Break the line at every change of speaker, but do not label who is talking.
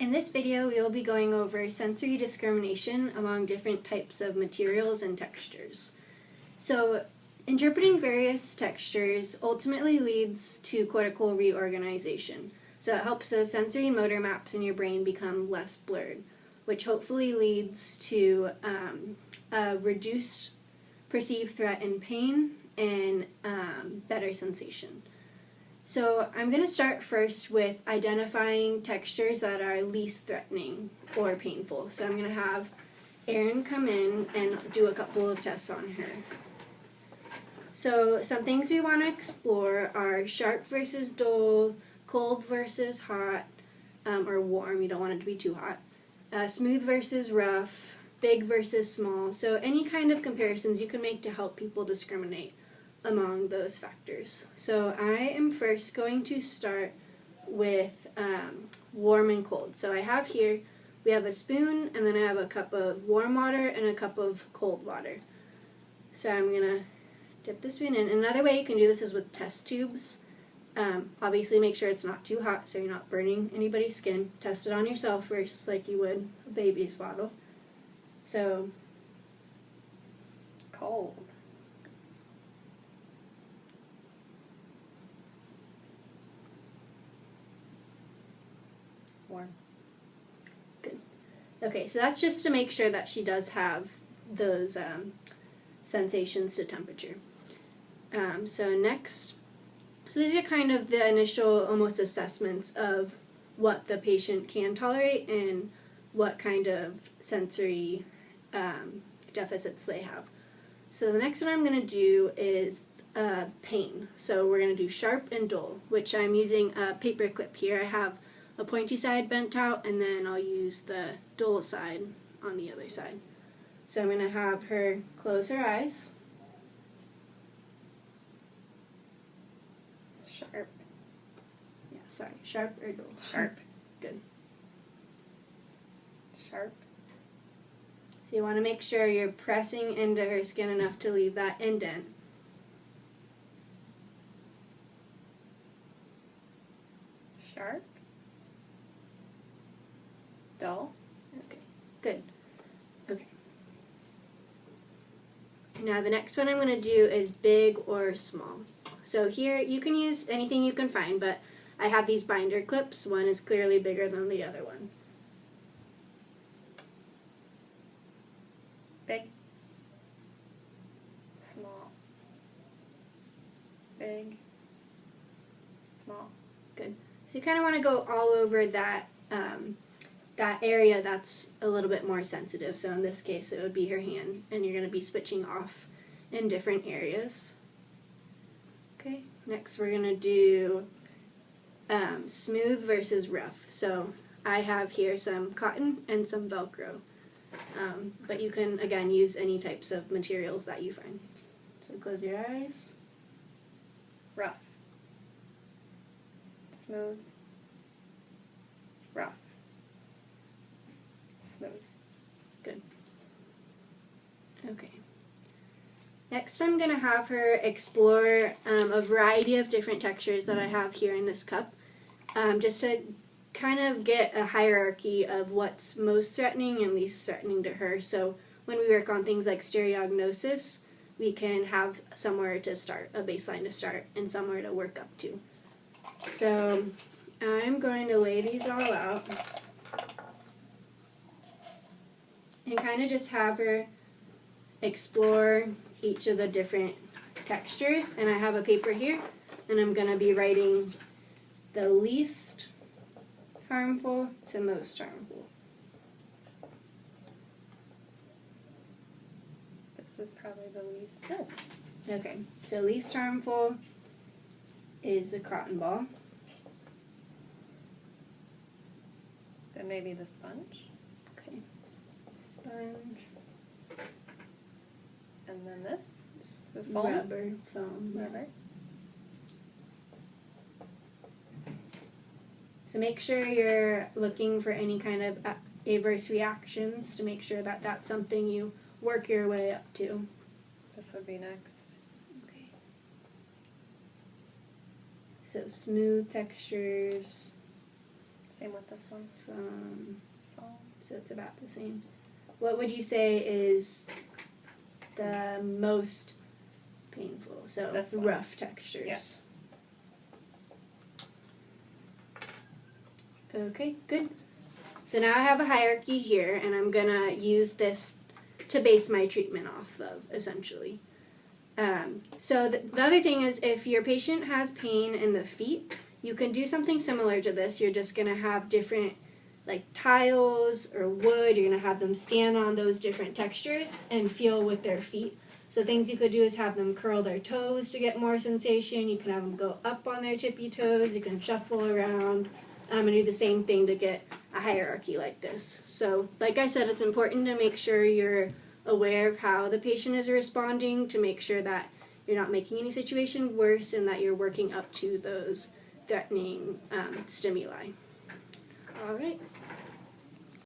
In this video, we will be going over sensory discrimination among different types of materials and textures. So, interpreting various textures ultimately leads to cortical reorganization. So it helps those sensory and motor maps in your brain become less blurred, which hopefully leads to a reduced perceived threat and pain and better sensation. So I'm going to start first with identifying textures that are least threatening or painful. So I'm going to have Erin come in and do a couple of tests on her. So some things we want to explore are sharp versus dull, cold versus hot, or warm, you don't want it to be too hot, smooth versus rough, big versus small. So any kind of comparisons you can make to help people discriminate among those factors. So I am first going to start with warm and cold. So I have here, we have a spoon, and then I have a cup of warm water and a cup of cold water. So I'm going to dip the spoon in. Another way you can do this is with test tubes. Obviously make sure it's not too hot so you're not burning anybody's skin. Test it on yourself first like you would a baby's bottle. So,
cold. Warm.
Good. Okay, so that's just to make sure that she does have those sensations to temperature. So next, so these are kind of the initial almost assessments of what the patient can tolerate and what kind of sensory deficits they have. So the next one I'm going to do is pain. So we're going to do sharp and dull, which I'm using a paper clip here. I have a pointy side bent out, and then I'll use the dull side on the other side. So I'm going to have her close her eyes.
Sharp.
Yeah, sorry, sharp or dull?
Sharp.
Good.
Sharp.
So you want to make sure you're pressing into her skin enough to leave that indent.
Sharp. Dull.
Okay, good. Okay. Now the next one I'm going to do is big or small. So here you can use anything you can find, but I have these binder clips. One is clearly bigger than the other one.
Big. Small. Big. Small.
Good. So you kind of want to go all over that that area that's a little bit more sensitive. So in this case, it would be her hand, and you're going to be switching off in different areas. Okay. Next, we're going to do smooth versus rough. So I have here some cotton and some Velcro. But you can, again, use any types of materials that you find. So close your eyes.
Rough. Smooth. Rough. Smooth.
Good. Okay. Next, I'm going to have her explore a variety of different textures that I have here in this cup, just to kind of get a hierarchy of what's most threatening and least threatening to her. So when we work on things like stereognosis, we can have somewhere to start, a baseline to start, and somewhere to work up to. So I'm going to lay these all out and kind of just have her explore each of the different textures. And I have a paper here, and I'm going to be writing the least harmful to most harmful.
This is probably the least good.
Okay, so least harmful is the cotton ball.
Then maybe the sponge.
Okay, sponge.
And then this. The foam.
Rubber foam.
Rubber.
So make sure you're looking for any kind of adverse reactions to make sure that that's something you work your way up to.
This would be next.
Okay. So smooth textures.
Same with this one. Foam.
So it's about the same. What would you say is the most painful? So
This one.
rough textures.
Yeah.
Okay, good. So now I have a hierarchy here, and I'm gonna use this to base my treatment off of, essentially. So the other thing is, if your patient has pain in the feet, you can do something similar to this. You're just gonna have different, like tiles or wood. You're gonna have them stand on those different textures and feel with their feet. So things you could do is have them curl their toes to get more sensation. You can have them go up on their tippy toes. You can shuffle around. And do the same thing to get a hierarchy like this. So, like I said, it's important to make sure you're aware of how the patient is responding, to make sure that you're not making any situation worse and that you're working up to those threatening stimuli. All right.